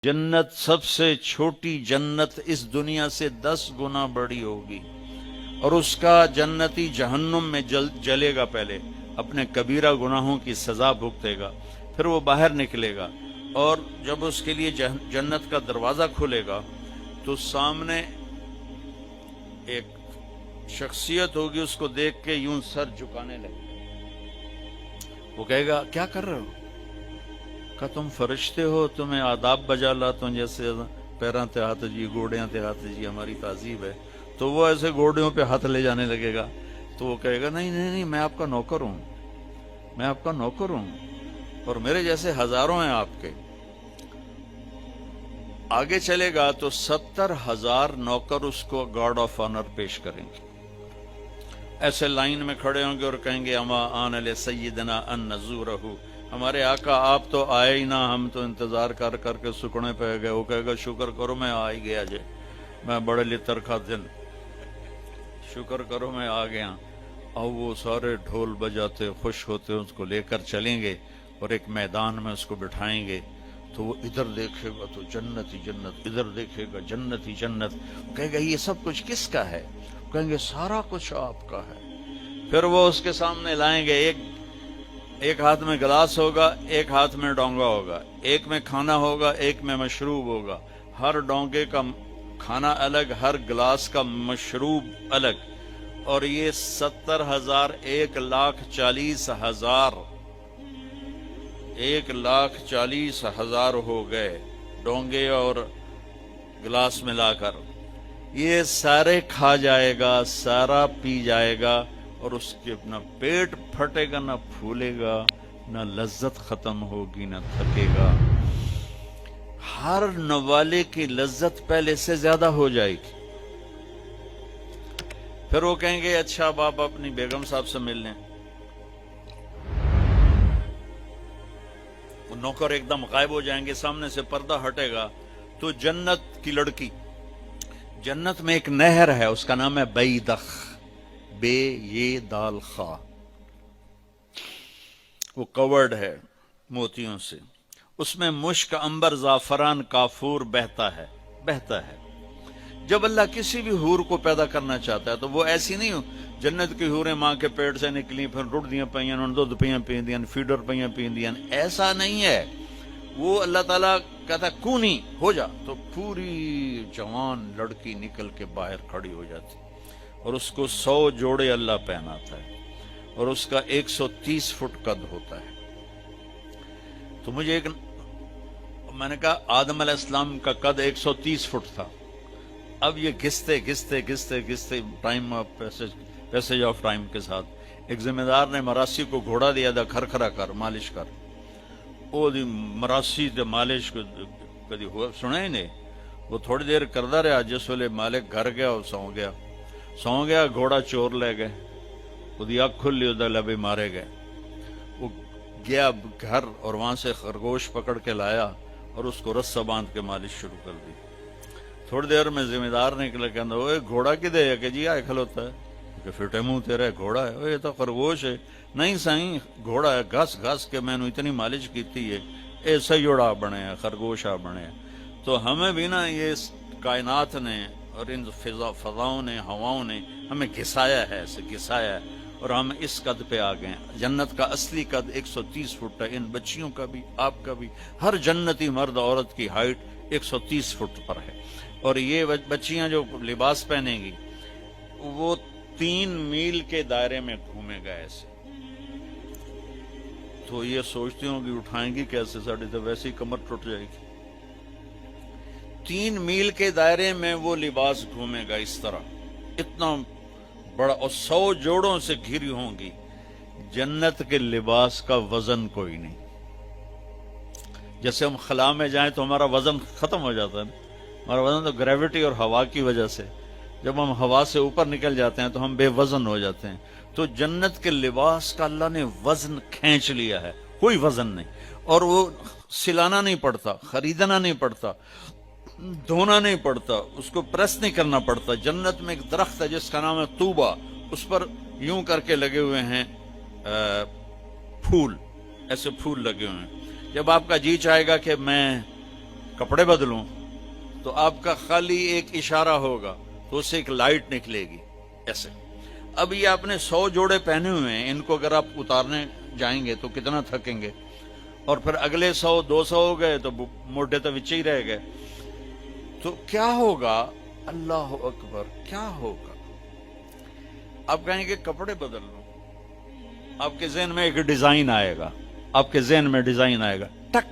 जन्नत सबसे छोटी जन्नत इस दुनिया से 10 गुना बड़ी होगी और उसका जन्नती जहन्नुम में जलेगा, पहले अपने कबीरा गुनाहों की सजा भुगतेगा, फिर वो बाहर निकलेगा और जब उसके लिए जन्नत का दरवाजा खुलेगा तो सामने एक शख्सियत होगी, उसको देख के यूं सर झुकाने लगेगा। वो कहेगा क्या कर रहे हो? कहा तुम फरिश्ते हो, तुम्हें आदाब बजा ला, तुम जैसे पैरों ते हाथ जी, घोड़ियां ते हाथ जी, हमारी तहजीब है। तो वो ऐसे घोड़ियों पे हाथ ले जाने लगेगा। तो वो कहेगा नहीं नहीं नहीं, मैं आपका नौकर हूं, मैं आपका नौकर हूं और मेरे जैसे हजारों हैं आपके। आगे चलेगा तो 70,000 नौकर उसको गार्ड ऑफ ऑनर पेश करेंगे, ऐसे लाइन में खड़े होंगे और कहेंगे अमा आन ले सय्यदना अन नज़ूरहु, हमारे आका आप तो आए ही ना, हम तो इंतजार कर करके सुकने पे गए। वो कहेगा शुक्र करो मैं आ ही गया जे, मैं बड़े लितर का दिन, शुक्र करो मैं आ गया। अब वो सारे ढोल बजाते खुश होते उसको लेकर चलेंगे और एक मैदान में उसको बिठाएंगे। तो वो इधर देखेगा तो जन्नत ही जन्नत, इधर देखेगा जन्नत ही जन्नत। कहेगा ये सब कुछ किसका है? कहेंगे सारा कुछ आपका है। फिर वो उसके सामने लाएंगे, एक हाथ में गिलास होगा, एक हाथ में डोंगा होगा, एक में खाना होगा, एक में मशरूब होगा। हर डोंगे का खाना अलग, हर गिलास का मशरूब अलग। और ये 70,000 1,40,000 1,40,000 हो गए डोंगे और गिलास मिलाकर। ये सारे खा जाएगा, सारा पी जाएगा और उसके ना पेट फटेगा, ना फूलेगा, ना लज्जत खत्म होगी, ना थकेगा। हर नवाले की लज्जत पहले से ज्यादा हो जाएगी। फिर वो कहेंगे अच्छा बाप अपनी बेगम साहब से मिल लें। वो नौकर एकदम गायब हो जाएंगे, सामने से पर्दा हटेगा तो जन्नत की लड़की, जन्नत में एक नहर है, उसका नाम है बैदख, बे ये दाल खा, वो कवर्ड है मोतियों से, उसमें मुश्क, अंबर, जाफरान, काफूर बहता है। जब अल्लाह किसी भी हूर को पैदा करना चाहता है तो वो ऐसी नहीं हो, जन्नत की हूरें मां के पेट से निकली, फिर रुड़दियां पईयां, उन्होंने दूध पईयां पींदियां, फीडर पईयां पींदियां, ऐसा नहीं है। वो अल्लाह ताला कहता कूनी हो जा तो पूरी जवान लड़की निकल के बाहर खड़ी हो जाती और उसको 100 जोड़े अल्लाह पहनाता है और उसका 130 फुट कद होता है। तो मैंने कहा आदम अलैहिस्सलाम का कद 130 फुट था। अब ये घिसते टाइम पैसेज ऑफ टाइम के साथ एक जिम्मेदार ने मरासी को घोड़ा दिया था, खरखरा कर मालिश कर। वो मरासी ते मालिश कदी हुआ सुना ही नहीं। वो थोड़ी देर करता रहा, जिस वेले मालिक घर गया और सौ गया, घोड़ा चोर ले गए, उसकी अख खुली, उधर लबे मारे गए। वो गया घर और वहां से खरगोश पकड़ के लाया और उसको रस्सा बांध के मालिश शुरू कर दी। थोड़ी देर में जिम्मेदार निकले, कहना वो घोड़ा किधे है? कि जी आए खलोता है। कि फिटे मुंह तेरा घोड़ा है? ये तो खरगोश है। नहीं साईं घोड़ा है, घस के मैंने इतनी मालिश की थी, ये सयोड़ा बने हैं, खरगोशा बने हैं। तो हमें भी ना ये कायनात ने और इन फजाओं ने, हवाओं ने हमें घिसाया है, ऐसे घिसाया है और हम इस कद पे आ गए। जन्नत का असली कद 130 फुट है। इन बच्चियों का भी, आपका भी, हर जन्नती मर्द औरत की हाइट 130 फुट पर है। और ये बच्चियां जो लिबास पहनेंगी वो 3 मील के दायरे में घूमेगा ऐसे। तो ये सोचती हूँ कि उठाएंगी कैसे, साड़ी तो वैसे ही कमर टूट जाएगी। 3 मील के दायरे में वो लिबास घूमेगा इस तरह, इतना बड़ा, और 100 जोड़ों से घिरी होंगी। जन्नत के लिबास का वजन कोई नहीं। जैसे हम खला में जाएं तो हमारा वजन खत्म हो जाता है, हमारा वजन तो ग्रेविटी और हवा की वजह से, जब हम हवा से ऊपर निकल जाते हैं तो हम बेवजन हो जाते हैं। तो जन्नत के लिबास का अल्लाह ने वजन खींच लिया है, कोई वजन नहीं। और वो सिलाना नहीं पड़ता, खरीदना नहीं पड़ता, धोना नहीं पड़ता, उसको प्रेस नहीं करना पड़ता। जन्नत में एक दरख्त है जिसका नाम है तूबा, उस पर यूं करके लगे हुए हैं फूल, ऐसे फूल लगे हुए हैं। जब आपका जी चाहेगा कि मैं کپڑے بدلوں، تو آپ کا خالی ایک اشارہ ہوگا تو اس سے ایک لائٹ نکلے گی ایسے. اب یہ آپ نے 100 جوڑے پہنے ہوئے ہیں، ان کو اگر آپ اتارنے جائیں گے تو کتنا تھکیں گے، اور پھر اگلے 100 200 ہو گئے تو موٹے تو وچے ہی رہ گئے. تو کیا ہوگا؟ اللہ اکبر، کیا ہوگا؟ آپ کہیں گے کپڑے بدل لوں، آپ کے ذہن میں ایک ڈیزائن آئے گا، آپ کے ذہن میں ڈیزائن آئے گا ٹک،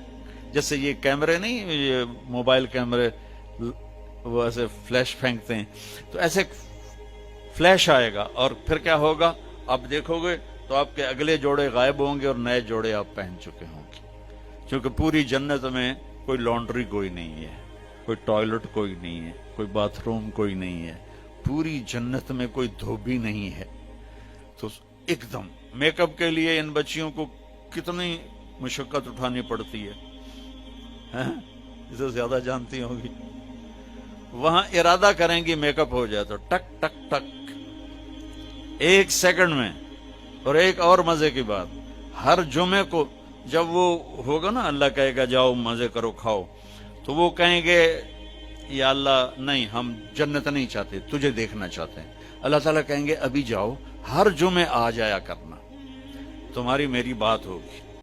جیسے یہ کیمرے نہیں، یہ موبائل کیمرے وہ ایسے فلیش پھینکتے ہیں، تو ایسے فلیش آئے گا، اور پھر کیا ہوگا؟ آپ دیکھو گے تو آپ کے اگلے جوڑے غائب ہوں گے اور نئے جوڑے آپ پہن چکے ہوں گے. کیونکہ پوری جنت میں کوئی لانڈری کوئی نہیں ہے، کوئی ٹوائلٹ کوئی نہیں ہے، کوئی باتھ روم کوئی نہیں ہے، پوری جنت میں کوئی دھوبی نہیں ہے. تو ایک دم میک اپ کے لیے ان بچیوں کو کتنی مشقت اٹھانی پڑتی ہے، اسے زیادہ جانتی ہوگی. وہاں ارادہ کریں گی میک اپ ہو جائے تو ٹک ٹک ٹک 1 سیکنڈ میں. اور ایک اور مزے کی بات، ہر جمعے کو جب وہ ہوگا نا، اللہ کہے گا جاؤ مزے کرو کھاؤ، تو وہ کہیں گے یا اللہ نہیں، ہم جنت نہیں چاہتے، تجھے دیکھنا چاہتے ہیں. اللہ تعالیٰ کہیں گے ابھی جاؤ، ہر جمعے آ جایا کرنا، تمہاری میری بات ہوگی.